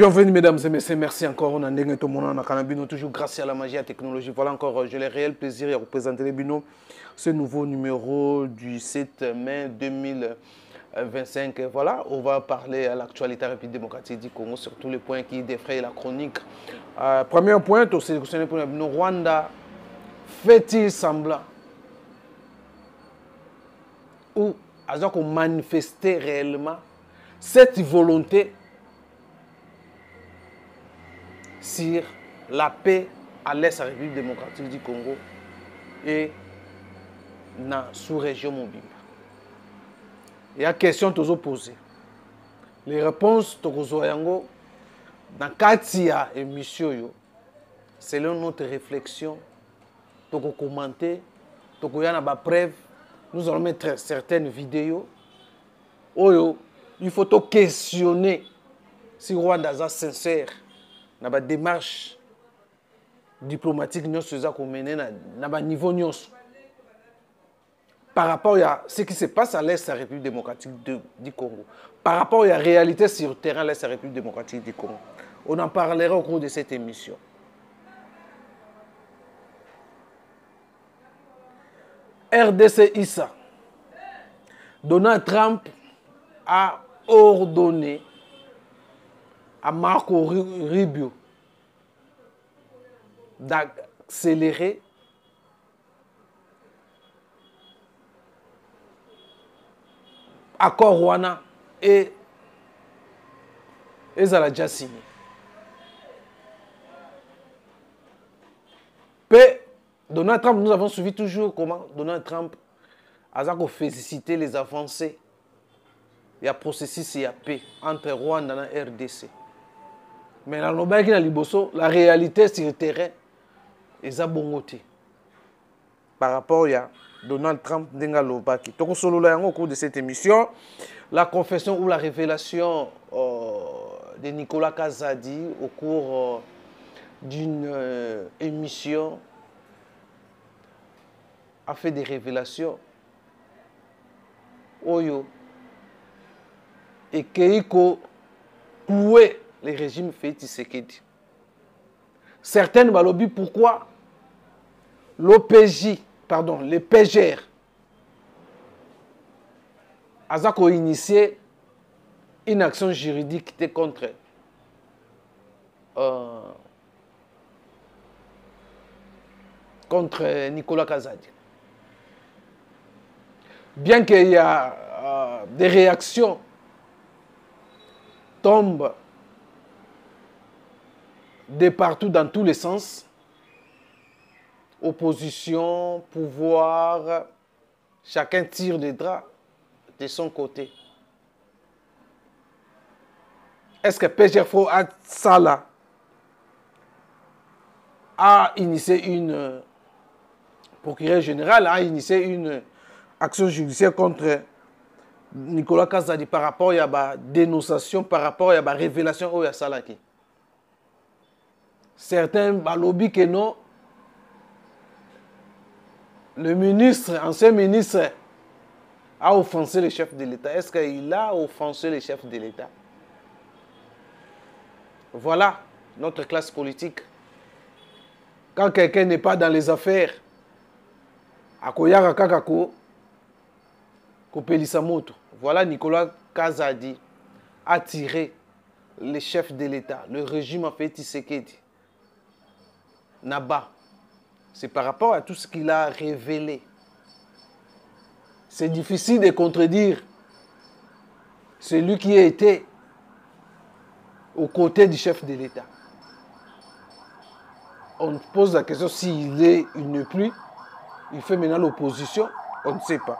Bienvenue mesdames et messieurs, merci encore. On a tout le monde en Bino, toujours grâce à la magie et à la technologie. Voilà encore, j'ai le réel plaisir de représenter les Bino, ce nouveau numéro du 7 mai 2025. Voilà, on va parler à l'actualité République démocratique du Congo sur tous les points qui défrayent la chronique. Premier point, tu as sélectionné pour le Rwanda, fait-il semblant ou a manifesté réellement cette volonté sur la paix à l'est de la République démocratique du Congo et dans la sous-région Mobimba. Il y a des questions que vous posées. Les réponses que vous avez dans la émission, selon notre réflexion, nous allons commenter, nous allons avoir preuve, nous allons mettre certaines vidéos. Il faut questionner si Rwanda est sincère dans la démarche diplomatique à niveau par rapport à ce qui se passe à l'est de la République démocratique du Congo, par rapport à la réalité sur le terrain de l'est de la République démocratique du Congo. On en parlera au cours de cette émission. RDC Issa. Donald Trump a ordonné à Marco Rubio d'accélérer l'accord Rwanda et ça l'a déjà signé. Donald Trump, nous avons suivi toujours comment Donald Trump a félicité les avancées. Il y a processus, il y a paix entre Rwanda et RDC. Mais la réalité sur le terrain est bongoté. Par rapport à Donald Trump, au cours de cette émission, la confession ou la révélation de Nicolas Kazadi au cours d'une émission a fait des révélations. Oyo et Keiko clouer les régimes Félix Tshisekedi. Certaines balobi pourquoi l'OPJ, pardon, les PGR a initié une action juridique contre Nicolas Kazadi. Bien qu'il y a des réactions tombent de partout dans tous les sens, opposition, pouvoir, chacun tire des draps de son côté. Est-ce que PGFO Sala a initié une procureur général a initié une action judiciaire contre Nicolas Kazadi par rapport à la dénonciation, par rapport à la révélation au Salaki. Certains lobby que non. Le ministre, ancien ministre, a offensé le chef de l'État. Est-ce qu'il a offensé le chef de l'État? Voilà notre classe politique. Quand quelqu'un n'est pas dans les affaires, Akoyara Kakako, Kopelisamoto. Voilà, Nicolas Kazadi a tiré le chef de l'État, le régime en fait Tshisekedi. Naba. C'est par rapport à tout ce qu'il a révélé. C'est difficile de contredire celui qui a été aux côtés du chef de l'État. On pose la question s'il est, il n'est plus. Il fait maintenant l'opposition, on ne sait pas.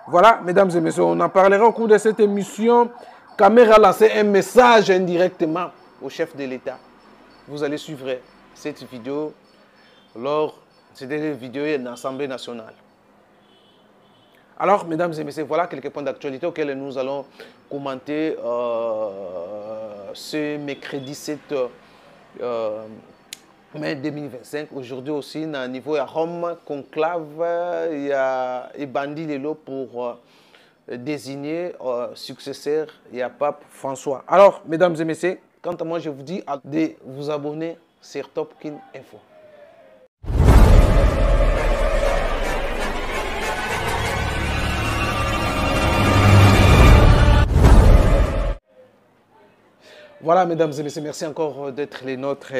Voilà, mesdames et messieurs, on en parlera au cours de cette émission. Caméra lancé un message indirectement au chef de l'État. Vous allez suivre cette vidéo lors de cette vidéo de l'Assemblée nationale. Alors, mesdames et messieurs, voilà quelques points d'actualité auxquels nous allons commenter ce mercredi 7 mai 2025. Aujourd'hui aussi, à niveau à Rome, conclave, il y a Ebandi Lelo pour désigner successeur, il y a Pape François. Alors, mesdames et messieurs, Quant à moi, je vous dis de vous abonner sur Topkin Info. Voilà, mesdames et messieurs, merci encore d'être les nôtres,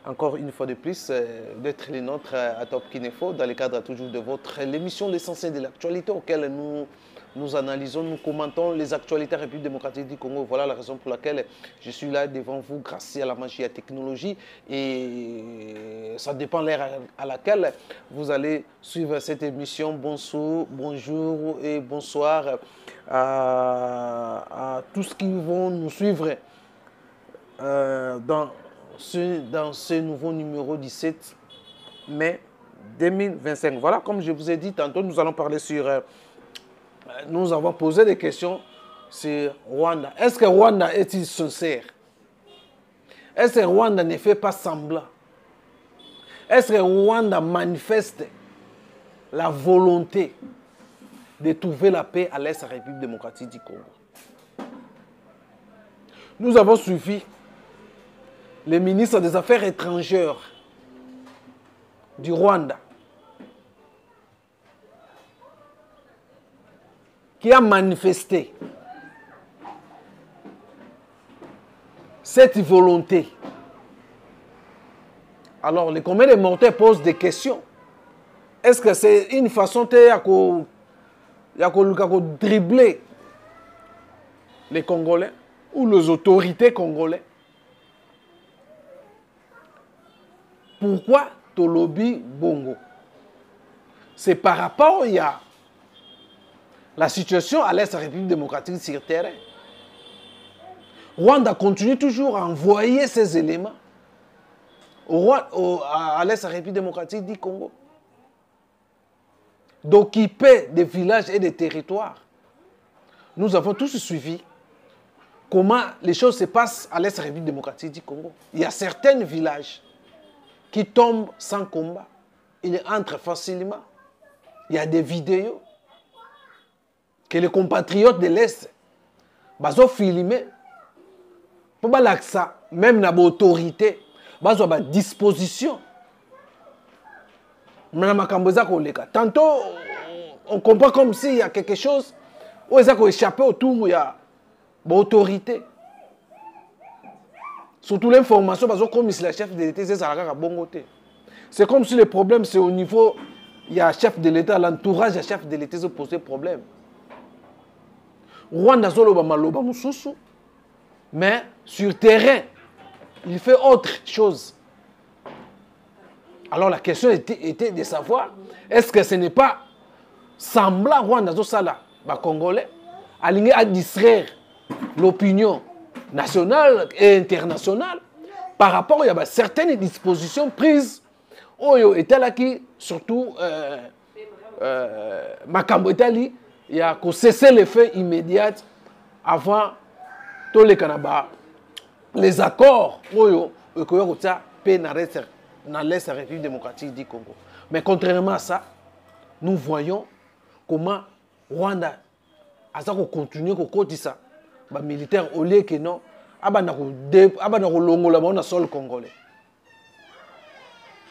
encore une fois de plus, d'être les nôtres à Topkin Info, dans le cadre toujours de votre l'émission L'essentiel de l'actualité, auquel nous analysons, nous commentons les actualités République démocratique du Congo. Voilà la raison pour laquelle je suis là devant vous grâce à la magie et à la technologie. Et ça dépend de l'heure à laquelle vous allez suivre cette émission. Bonjour et bonsoir à tous qui vont nous suivre dans ce nouveau numéro 17 mai 2025. Voilà, comme je vous ai dit tantôt, nous allons parler sur... nous avons posé des questions sur Rwanda. Est-ce que Rwanda est-il sincère? Est-ce que Rwanda ne fait pas semblant? Est-ce que Rwanda manifeste la volonté de trouver la paix à l'Est de la République démocratique du Congo? Nous avons suivi le ministre des Affaires étrangères du Rwanda qui a manifesté cette volonté. Alors, les combien de mortels posent des questions. Est-ce que c'est une façon de dribbler les Congolais ou les autorités congolaises? Pourquoi Tolobi Bongo? C'est par rapport à la situation à l'Est de la République démocratique sur le terrain. Rwanda continue toujours à envoyer ces éléments à l'Est de la République démocratique du Congo, d'occuper des villages et des territoires. Nous avons tous suivi comment les choses se passent à l'Est de la République démocratique du Congo. Il y a certains villages qui tombent sans combat. Ils entrent facilement. Il y a des vidéos que les compatriotes de l'Est ont filmé pour ça, même dans l'autorité, ils ont une disposition. Tantôt, on comprend comme s'il y a quelque chose où ils ont échappé autour de l'autorité. Surtout l'information, comme si le chef de l'État est à bon côté. C'est comme si le problème, c'est au niveau, il y a un chef de l'État, l'entourage du chef de l'État qui pose problème. Rwanda zoloba maloba mususu, mais sur le terrain, il fait autre chose. Alors la question était de savoir, est-ce que ce n'est pas semblant Rwanda zosala, Congolais, aligné à distraire l'opinion nationale et internationale par rapport à certaines dispositions prises au Etalaki, surtout Makambo Etali, il y a que cesser les faits immédiats avant tous les Canada. Les accords paix dans l'Est de la République démocratique du Congo. Mais contrairement à ça, nous voyons comment Rwanda a continué à continuer ça. Les militaires, au lieu que non, ils sol congolais.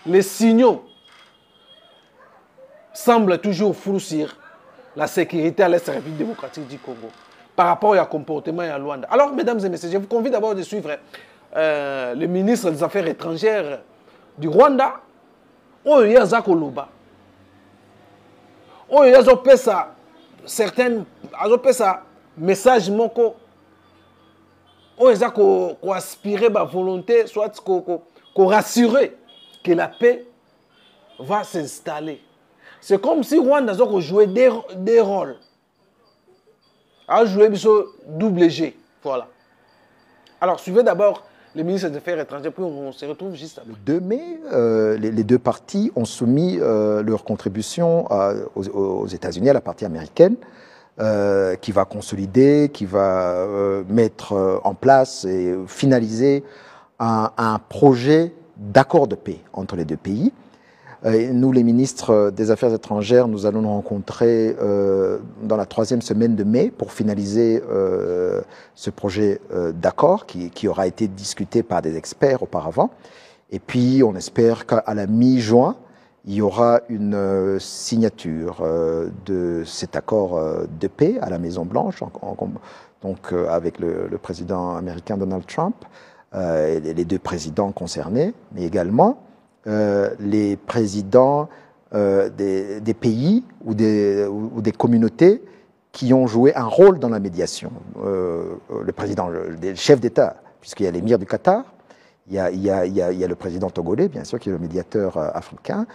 Les signaux semblent toujours flous sur la sécurité à l'Est de la République démocratique du Congo par rapport au comportement à Rwanda. Alors, mesdames et messieurs, je vous convie d'abord de suivre le ministre des Affaires étrangères du Rwanda, Oyo Zakoloba. Oyo Zapesa certains messages moko Oyo Zako aspirer la volonté, soit qu'on rassurer que la paix va s'installer. C'est comme si Rwanda a joué des rôles. A joué double G. Voilà. Alors, suivez d'abord le ministre des Affaires étrangères, puis on se retrouve juste après. Le 2 mai, les deux parties ont soumis leur contribution aux États-Unis, à la partie américaine, qui va consolider, qui va mettre en place et finaliser un projet d'accord de paix entre les deux pays. Nous, les ministres des Affaires étrangères, nous allons nous rencontrer dans la 3e semaine de mai pour finaliser ce projet d'accord qui aura été discuté par des experts auparavant. Et puis, on espère qu'à la mi-juin, il y aura une signature de cet accord de paix à la Maison-Blanche, donc avec le président américain Donald Trump, les 2 présidents concernés, mais également les présidents des pays ou des communautés qui ont joué un rôle dans la médiation. Le président, le chef d'État, puisqu'il y a l'émir du Qatar, il y a le président togolais, bien sûr, qui est le médiateur africain,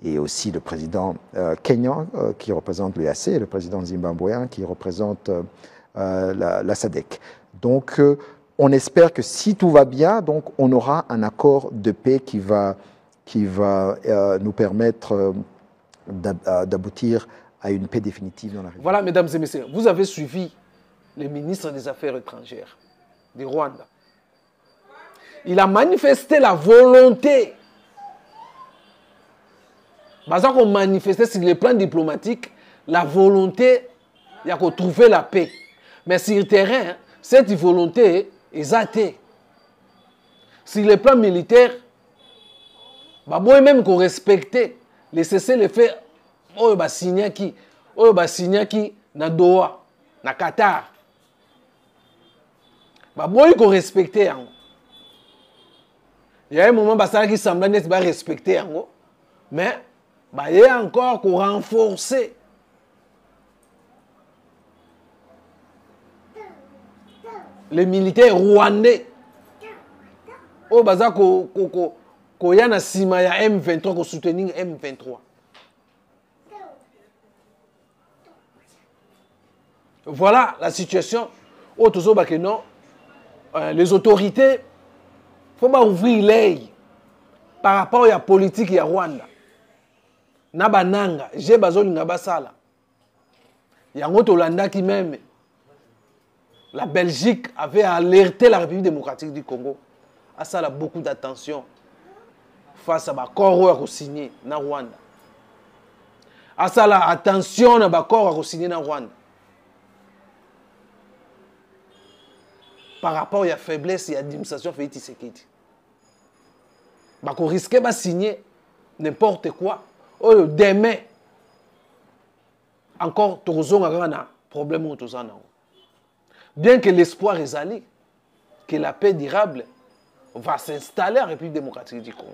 et aussi le président kenyan qui représente l'EAC, et le président zimbabwéen qui représente la SADC. Donc, on espère que si tout va bien, donc on aura un accord de paix qui va nous permettre d'aboutir à une paix définitive dans la région. Voilà, mesdames et messieurs, vous avez suivi le ministre des Affaires étrangères du Rwanda. Il a manifesté la volonté. Parce qu'on manifestait sur le plan diplomatique la volonté de trouver la paix. Mais sur le terrain, cette volonté est atteinte. Sur le plan militaire, il même qu'on respectait les cessez-le-feu signé qui na Doha, na Qatar. Il qu'on respectait. Il y a un moment qui semblait n'être pas respecté, mais il y a encore qu'on renforcer. Les militaires rwandais. Au baza ko ya na sima ya M23 ko soutenir M23. Voilà la situation. Les autorités, il faut pas ouvrir l'œil par rapport à la politique de Rwanda. Nabananga, j'ai besoin de Nabasala. Il y a un autre Hollanda qui même. La Belgique avait alerté la République démocratique du Congo. Ça a beaucoup d'attention face à l'accord qui signé na Rwanda. Ça a attention à l'accord qui signé na Rwanda. Par rapport à la faiblesse et à l'administration de Tshisekedi. On risquait de signer n'importe quoi. Demain, encore, il y a un problème. Bien que l'espoir est allé, que la paix durable va s'installer en République démocratique du Congo.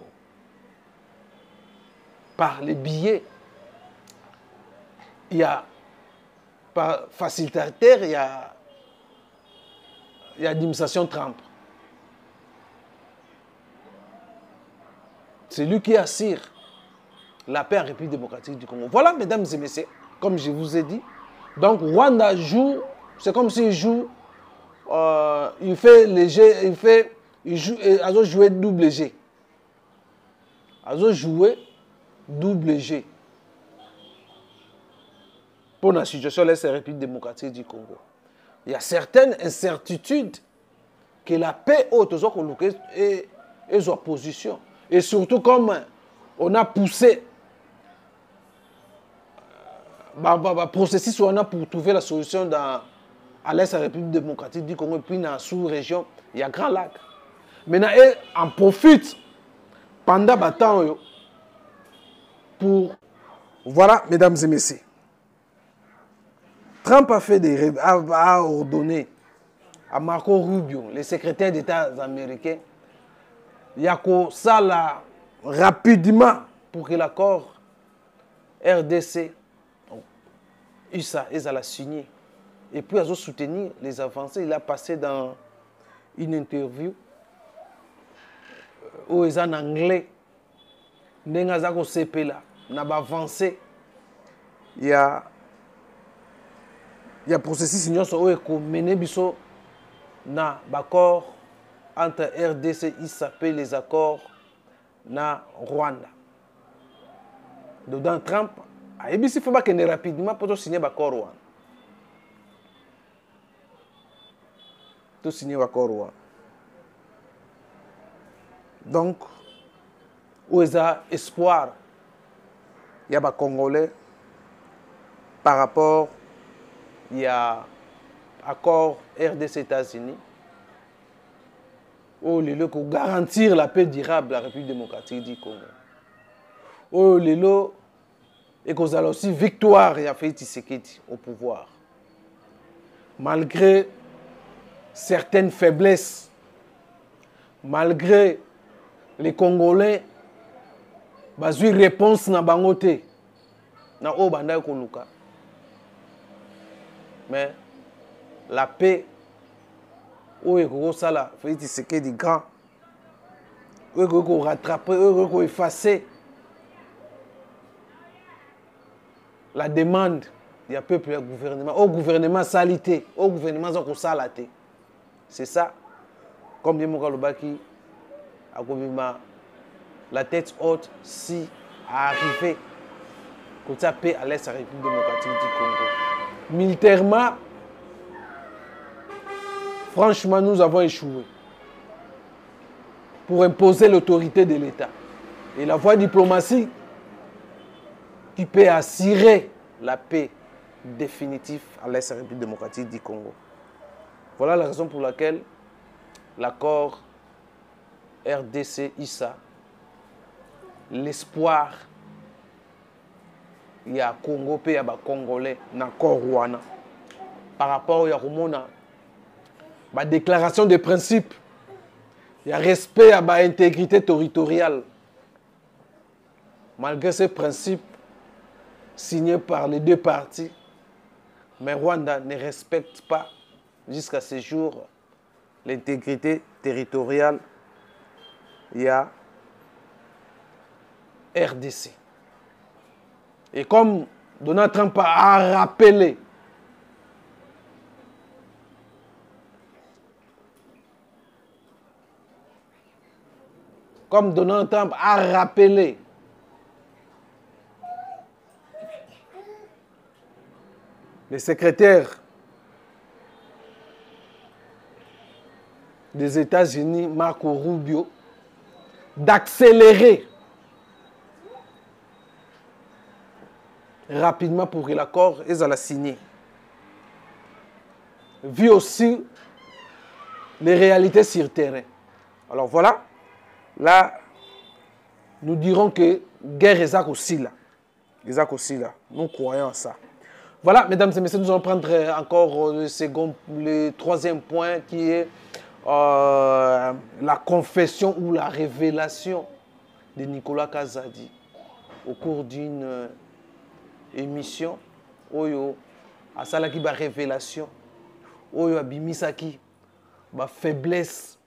Par les billets, il y a, par facilitateur, il y a l'administration Trump. C'est lui qui assure la paix en République démocratique du Congo. Voilà, mesdames et messieurs, comme je vous ai dit. Donc, Rwanda joue, c'est comme s'il joue, il fait léger, il a joué double G. Il a joué double G. Pour la situation de la République démocratique du Congo. Il y a certaines incertitudes que la paix est en position. Et surtout comme on a poussé le processus pour trouver la solution à l'Est de la République démocratique du Congo et puis dans la sous-région, il y a Grand Lac. Maintenant, on profite pendant le temps pour... Voilà, mesdames et messieurs. Trump a ordonné à Marco Rubio, le secrétaire d'État américain, il y a ça là rapidement pour que l'accord RDC, USA, ils allaient signer. Et puis, ils ont soutenu les avancées. Il a passé dans une interview où ils en anglais. Il y a avancé. Il y a processus où il a mené un accord entre RDC, il s'appelle les accords na Rwanda. Dedans, Trump a dit qu'il faut que rapidement pour signer l'accord Rwanda. Pour signer l'accord Rwanda. Donc, où il y a espoir il y a des Congolais par rapport il y a accord RDC États-Unis où le pour garantir la paix durable de la République démocratique du Congo. Où le et qu'on a aussi victoire et a fait Tshisekedi au pouvoir. Malgré certaines faiblesses, malgré les Congolais, bah, une réponse na bangote na o banda koluka. Mais la paix, où est que ça là, fait Tshisekedi grand, où est que rattraper, où est que effacer la demande du peuple et du gouvernement. Au gouvernement salité, au gouvernement salate. C'est ça. Comme dit Mokalobaki, la tête haute si à arriver côté paix à l'est de la République démocratique du Congo. Militairement, franchement, nous avons échoué pour imposer l'autorité de l'État. Et la voie diplomatique qui peut assurer la paix définitive à l'est de la République démocratique du Congo. Voilà la raison pour laquelle l'accord RDC-ISA, l'espoir, il y a Congo et il y a Congolais dans l'accord Rwanda par rapport à la déclaration de principe, il y a respect à l'intégrité territoriale. Malgré ces principes signés par les deux parties, mais Rwanda ne respecte pas jusqu'à ce jour l'intégrité territoriale. Il y a RDC. Et comme Donald Trump a rappelé le secrétaire des États-Unis, Marco Rubio, d'accélérer rapidement pour que l'accord soit signé. Vu aussi les réalités sur le terrain. Alors voilà, là, nous dirons que guerre est aussi là. Nous croyons à ça. Voilà, mesdames et messieurs, nous allons prendre encore le troisième point qui est la confession ou la révélation de Nicolas Kazadi au cours d'une émission. Oyo asalaki ba révélation. Oyo abimisaki ba faiblesse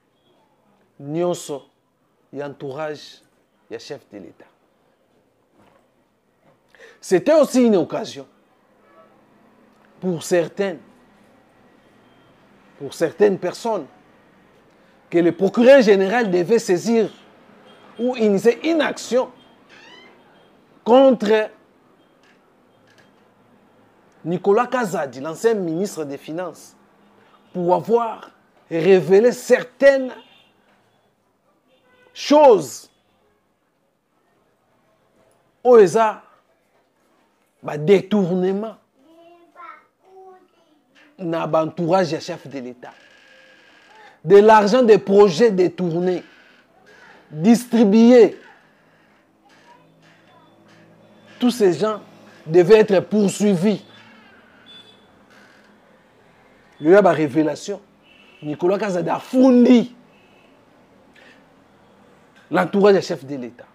nyonso et entourage du chef de l'État. C'était aussi une occasion pour certaines personnes que le procureur général devait saisir ou initier une action contre Nicolas Kazadi, l'ancien ministre des Finances, pour avoir révélé certaines choses où il y a un détournement dans l'entourage du chef de l'État. De l'argent des projets détournés, distribués. Tous ces gens devaient être poursuivis. Il y a une révélation. Nicolas Kazadi a fourni l'entourage du chef de l'État.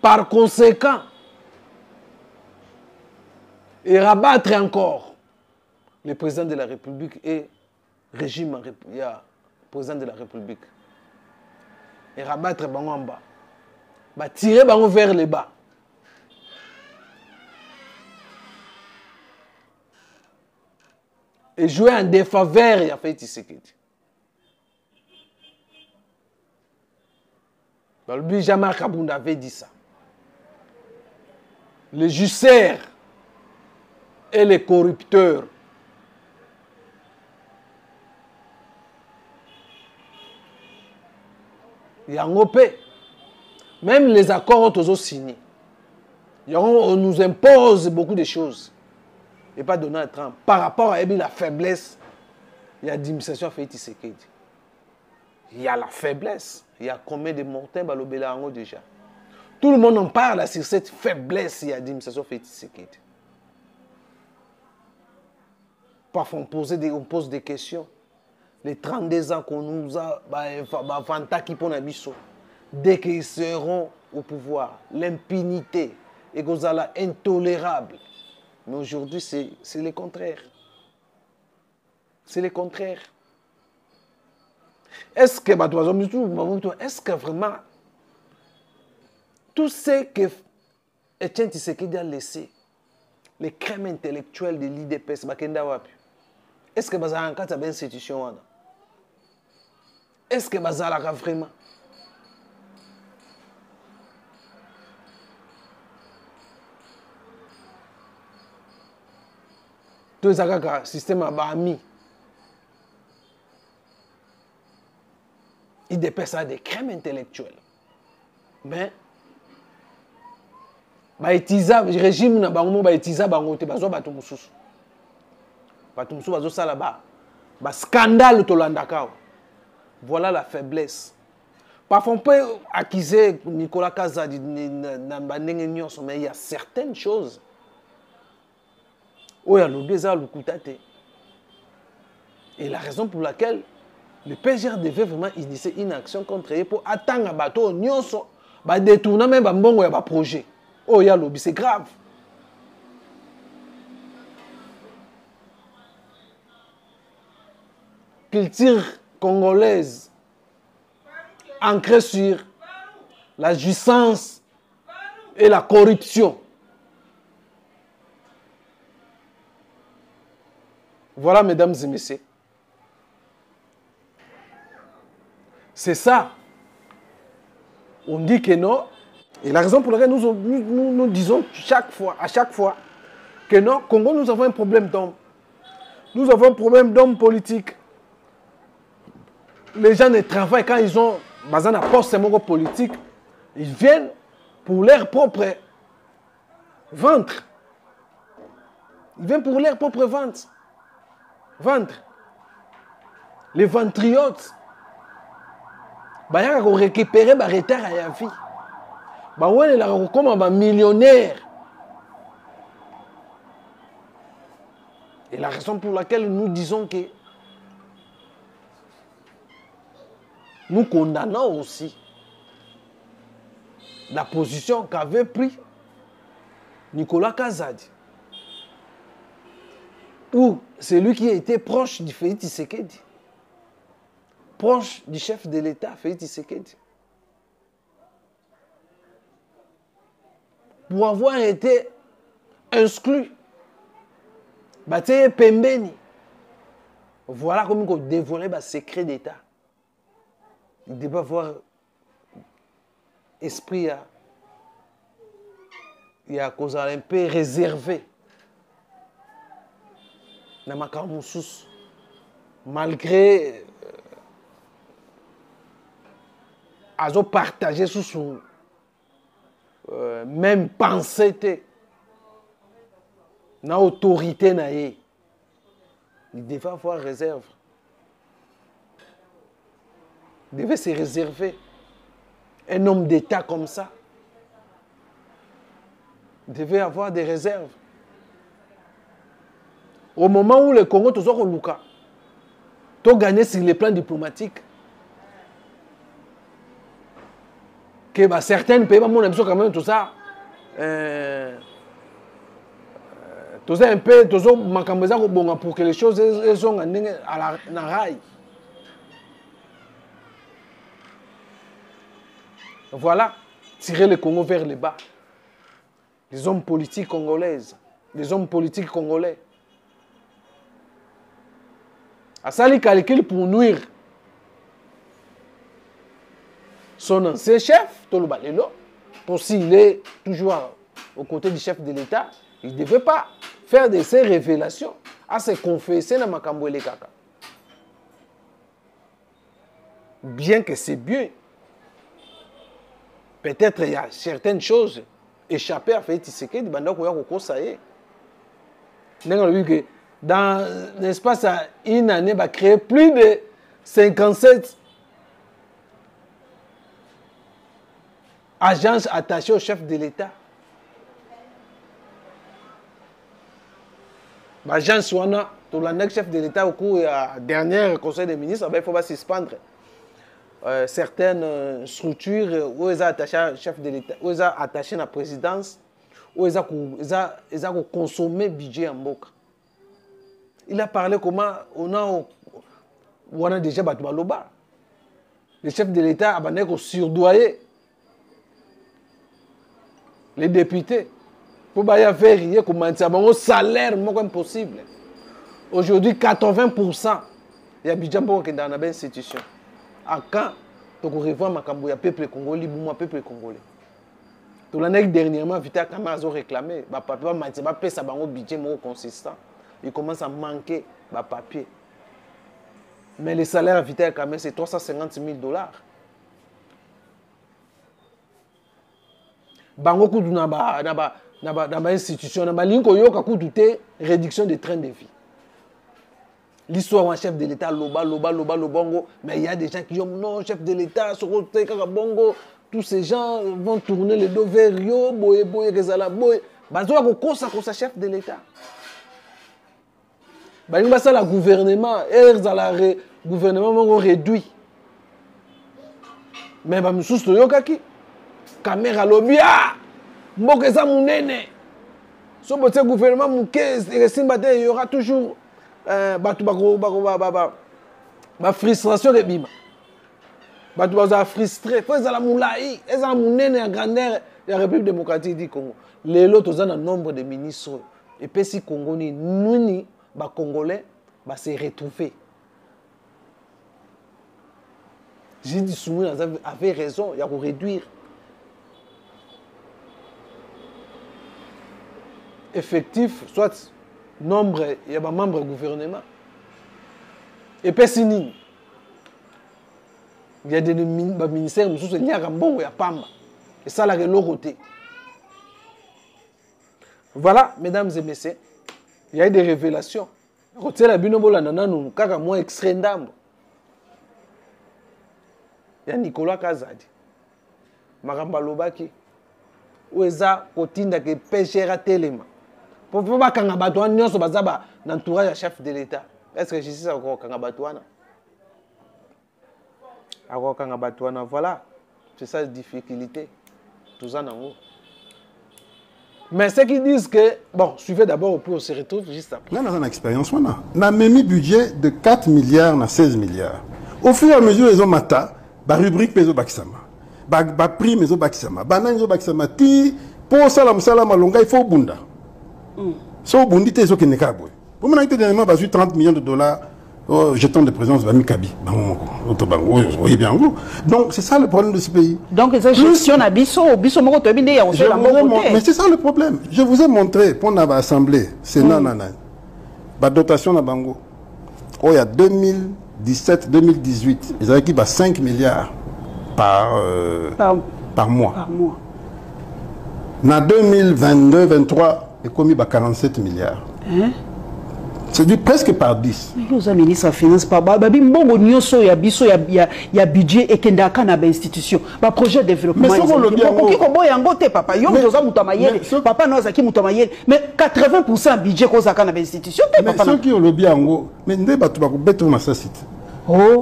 Par conséquent, et rabattre encore le président de la République et le régime président de la République. Et rabattre bango en bas. Tirer bango vers le bas. Et jouer en défaveur, il a fait Tshisekedi. Dans le but, Jean-Marc Kabunda avait dit ça. Les justiciers et les corrupteurs yango pe Même les accords ont signés. On nous impose beaucoup de choses. Et pas Donald Trump. Par rapport à la faiblesse, il y a l'administration Félix Tshisekedi. Il y a la faiblesse. Il y a combien de mortels Balobela déjà. Tout le monde en parle sur cette faiblesse. Il y a l'administration Félix Tshisekedi. Parfois on pose des questions. Les 32 ans qu'on nous a, dès qu'ils seront au pouvoir, l'impunité est intolérable. Mais aujourd'hui, c'est le contraire. C'est le contraire. Est-ce que vraiment tout ce que Etienne Tshisekedi a laissé, les crèmes intellectuelles de l'IDPS, est-ce que vous avez une institution? Est-ce que vous avez vraiment? Tout le système a mis. Il dépasse des crèmes intellectuelles. Mais, le régime n'a pas utilisé scandale Tolandakao. Voilà la faiblesse. Parfois, on peut accuser Nicolas Kazadi, mais il y a certaines choses. Et la raison pour laquelle le PGR devait vraiment initier une action contre eux pour attendre un bateau, détourner même un bon projet. Oh, il y a lobby, c'est grave. Culture congolaise ancrée sur la jouissance et la corruption. Voilà, mesdames et messieurs. C'est ça. On dit que non. Et la raison pour laquelle nous disons à chaque fois que non, Congo, nous avons un problème d'homme. Nous avons un problème d'homme politique. Les gens ne travaillent quand ils ont un poste politique. Ils viennent pour leur propre ventre. Ils viennent pour leur propre ventre. Les ventriotes. Ils vont récupérer le retard à la vie. Ils vont comme un millionnaire. Et la raison pour laquelle nous disons que nous condamnons aussi la position qu'avait pris Nicolas Kazadi. Ou celui qui était proche du Félix Tshisekedi. Proche du chef de l'État, Félix Tshisekedi. Pour avoir été exclu. Bataille Pembeni. Voilà comment on dévoilait le secret d'État. Il devait avoir esprit il y a cause un peu réservé. Malgré a partagé sous son même pensée, na autorité na ye, il devait avoir réserve. Il devait se réserver. Un homme d'État comme ça devait avoir des réserves. Au moment où le Congo toujours Luka, tu gagné sur les plans diplomatiques, que certains pays, quand même tout ça, tout ça un peu, tout ça, pour que les choses sont à la rail. Voilà, tirer le Congo vers le bas. Les hommes politiques congolaises, les hommes politiques congolais. À ça, il calcule pour nuire son ancien chef, Toloba Lelo, pour s'il est toujours aux côtés du chef de l'État, il ne devait pas faire de ces révélations à se confesser dans Makambo et Kaka. Bien que c'est bien. Peut-être il y a certaines choses échappées à Félix Tshisekedi, banda koya kokosaye. Dans l'espace à une année, va créer plus de 57 agences attachées au chef de l'État. L'agence Wana, tout le chef de l'État au cours du dernier conseil des ministres, il faut suspendre certaines structures où ils sont attachés au chef de l'État, où ils sont attachés à la présidence, où ils ont consommé le budget en Boka. Il a parlé comment on a déjà battu Baloba. Le chef de l'État a surdoyé les députés pour faire rien comme un salaire impossible. Aujourd'hui, 80% il y a budget pour que dans la institution. À quand tu revois le peuple congolais, le peuple congolais. Tout l'année dernièrement, Vital Kamerhe a réclamé, papa m'a payé ça budget consistant. Il commence à manquer de papier. Mais le salaire à Vital Kamerhe, c'est 350 000 $. Bango kudu na institution, na linko yoka kudu te réduction des trains de vie. L'histoire d'un chef de l'État, lobongo, mais il y a des gens qui disent non, chef de l'État, bongo, tous ces gens vont tourner le dos vers yo, boye, rezala, boye. Bazoa ko kosa chef de l'État. Bah ça le gouvernement, le gouvernement réduit. Mais bah monsieur Stoyokaki, caméra lobia, mbokeza munene. So bote gouvernement mukez, il y aura toujours ba frustration de bima. Ba tu ba frustré, faut za la moulai, eza munene en grandeur de la République démocratique du Congo. Les autres ont un nombre de ministres et puis si Congo ni nous les Congolais se retrouver. J'ai dit Soumou avait raison, il y a pour réduire. Effectif, soit nombre, il y a des membres du gouvernement. Et puis si il y a des ministères, il y a Rambon, il y a Pamba. Et ça, là, l'autre côté. Voilà, mesdames et messieurs. Il y a eu des révélations. Côté la binobola nananu kaka moi extrait ndambo. Il y a Nicolas Kazadi. Maramba Lobaki. Oueza kotinda ke pêchera telema. Pour pas kanga batwa nyonso bazaba n'entourage à chef de l'État. Est-ce que justice encore kanga batwana? Encore kanga batwana, voilà. C'est ça la difficulté. Tout ça nango. Mais ceux qui disent que, bon, suivez d'abord, puis on se retrouve juste après. Nous avons une expérience. On a même un budget de 4 milliards à 16 milliards. Au fur et à mesure, ils ont mata, la rubrique Peso Bakisama, la prime Peso Bakisama, la Peso Bakisama, pour salam longa, il faut bunda. So bundi te so kenekabwe. Pour moi, il y a 30 millions de $, jetons de présence de Mikabi. Donc, c'est ça le problème de ce pays. Donc, c'est gestion à Bisso, mais c'est ça le problème. Je vous ai montré, pour l'Assemblée, c'est la dotation à Bango. Il y a 2017-2018, ils avaient qui 5 milliards par mois. En 2022-2023, ils ont commis 47 milliards. C'est du presque par 10. Nous avons ministre de Finances, il y a budget et qu'il y a une institution. Un projet de développement. Mais ce qu'on le dit, papa, mais 80% de budget qu'on a dans l'institution. Mais ceux qui ont le bien, mais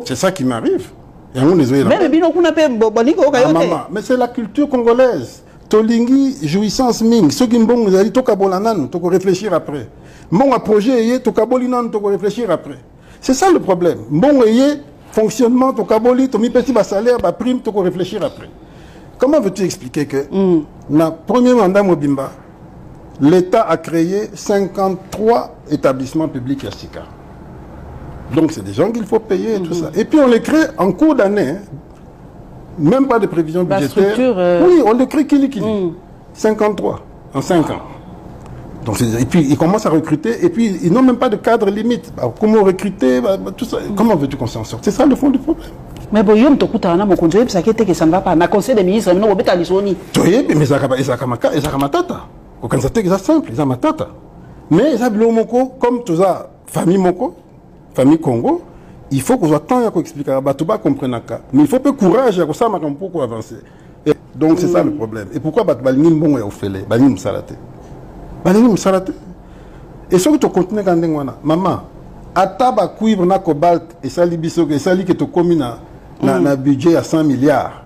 c'est ça qui m'arrive. Mais c'est la culture congolaise. Tolingi, jouissance ming. Ceux qui ont dit, tu réfléchir après. Mon projet, tu réfléchir après. C'est ça le problème. Mon fonctionnement, tu mis petit salaire, prime, tu réfléchir après. Comment veux-tu expliquer que, dans le premier mandat Mobimba, l'État a créé 53 établissements publics à Sika. Donc c'est des gens qu'il faut payer et tout ça. Et puis on les crée en cours d'année. Même pas de prévision budgétaire. Oui, on les crée kili. 53 en 5 ans. Donc, et puis ils commencent à recruter et puis ils n'ont même pas de cadre limite. Comment recruter, tout ça. Comment veux-tu qu'on s'en sorte? C'est ça le fond du problème. Mais bon, yom tokuta na mokonzo yebisa ke que ça ne va pas. Na conseil des ministres, no bobeta lisoni. Toyebi mais ezaka matata. Okanza te eza simple, eza matata. Mais eza bilo moko comme toza famille moko, famille Congo, il faut qu'on soit temps à expliquer bato ba comprendre ka. Mais il faut peu courage à ça makam pour avancer. Et donc c'est ça le problème. Et pourquoi bato balingi mbongo ya ofele, balingi musalate. Balingi musalate. Et ce que tu continues quand ngwana, maman, ataba cuivre na cobalt et ça libiso que ça li que to komi na budget à 100 milliards.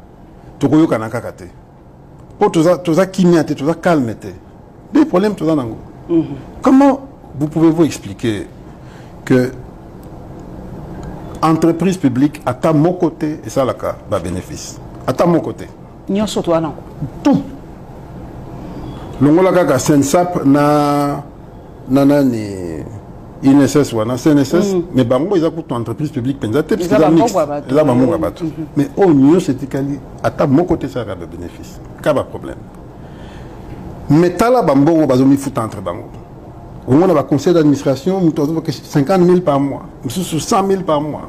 To koyoka na kakate. Pour toza kimia te, toza calme te. Des problèmes toza nango. Comment vous pouvez-vous expliquer que entreprise publique à ta mon côté et ça la cas va bénéfice à ta mon côté Nyoso to anako. tout longola kaka sensap na nani INSS wana CNSS mais bango ils ont entreprise publique penza te parce que là bango bato mais au mieux c'était kali à ta mon côté ça va bénéfice ka ba problème mais tala bango bazomi fout entre bango au moins, on a un conseil d'administration, 50 000 par mois, 100 000 par mois.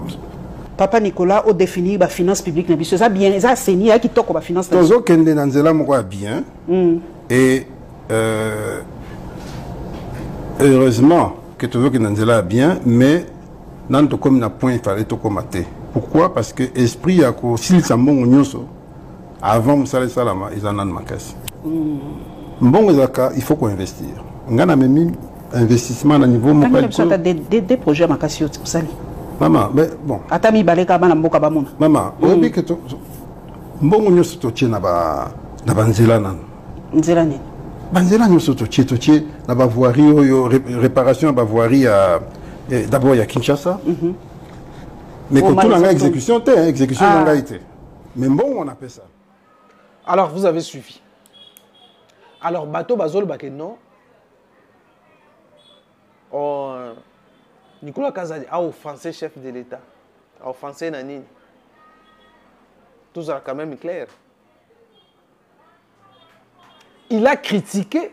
Papa Nicolas, au définir la finance publique, c'est bien, ça c'est ni qui toque la finance publique. Tozo kende nanzela moko bien. Et heureusement que tozo kende nanzela bien, mais nan to comme na point il fallait to commater. Pourquoi? Parce que esprit ya ko sil sambongo nyonso avant musala salama ils en ont makasi. Mbongo zaka il faut qu'on investir. Ngana memi investissement à niveau mondial. Des projets makasio tsali. Maman, mais bon. Atami baleka bana mboka bamona. Maman, obi que to mbongo nyoso to tchena na banzela nan. Nzela ni. Banzela nyoso to tchie na ba voirie yo réparation ba voirie d'abord il y a Kinshasa. Mais que tout la exécution exécution n'a été. Mais bon on appelle ça. Alors vous avez suivi. Alors bateau bazol bakeno Nicolas Kazadi a offensé le chef de l'État, a offensé Nanine. Tout ça quand même clair. Il a critiqué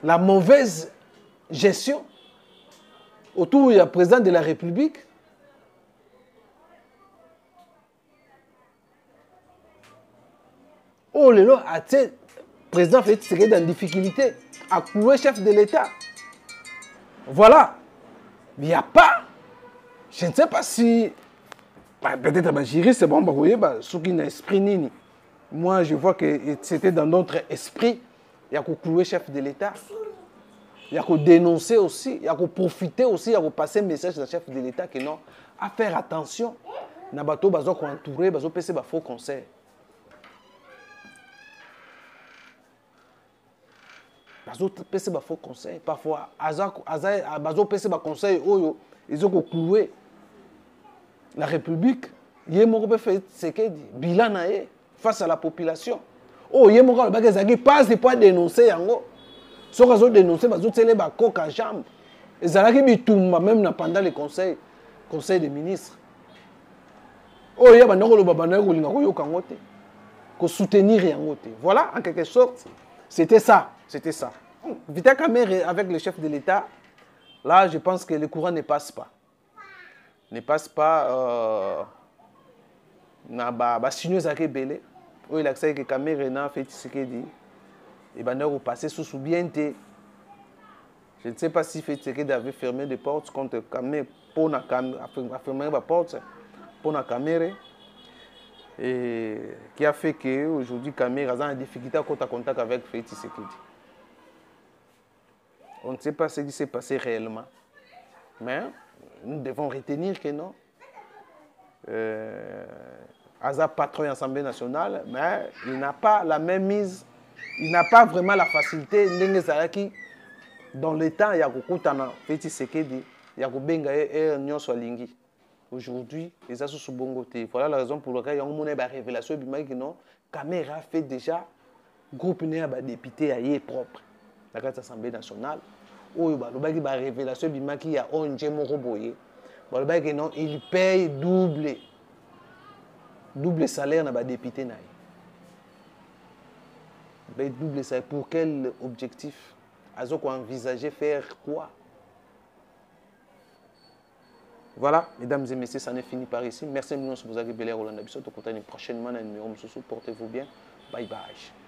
la mauvaise gestion autour du président de la République. Oh, le lot a été président fait serait dans difficulté à couler chef de l'État. Voilà. Mais il n'y a pas. Je ne sais pas si. Peut-être que juriste, c'est bon, vous voyez, ce qui n'a esprit nini. Moi, je vois que c'était dans notre esprit. Il y a qu'à clouer chef de l'État. Il y a qu'à dénoncer aussi. Il y a qu'à profiter aussi. Il y a qu'à passer un message au chef de l'État que non. À faire attention. Nabato, bazo entouré, bazo PC, faux conseil. Bazo PC ba faux conseil parfois bazo PC ba conseil oyo ils ont cloué la République yemoko peut faire ce que bilan naé face à la population oh yemoko ba ezaki pas de point dénoncer yango so kazo dénoncer bazo télé ba coca jambe ezalaki bitumba même pendant le conseil des ministres oh yeba ndoko lo baba na ko linga ko yoka ngote ko soutenir yango te voilà en quelque sorte c'était ça. Vita Kamere avec le chef de l'État, là, je pense que le courant ne passe pas. Ne passe pas. Signes à Kébélé. Où il a accès que Kamere n'a fait ce qu'il dit. Et ben, on passé sous bien. Je ne sais pas si fait ce qu'il avait fermé des portes contre Kamere pour fermer la porte pour la Kamere. Et qui a fait qu'aujourd'hui, Kamere a une difficulté à contact avec Félix Tshisekedi. On ne sait pas ce qui s'est passé réellement. Mais nous devons retenir que non. Aza patron de l'Assemblée nationale, mais il n'a pas la même mise, il n'a pas vraiment la facilité. Dans le temps, il y a Félix Tshisekedi, il y a Benga et Nyon Soalingi. Aujourd'hui, les assos sont bon côté. Voilà la raison pour laquelle il y a une révélation que non, Kamera fait déjà groupe né à député à y propre. La carte Assemblée nationale. Oh, il y a une révélation qu'il y a un Moroboye. Il paye double salaire à député. Double salaire. Pour quel objectif? Ils ont envisagé faire quoi? Voilà, mesdames et messieurs, ça n'est fini par ici. Merci à nous, vous avez belé Roland Dabisso. Prochainement, un numéro, portez-vous bien. Bye bye.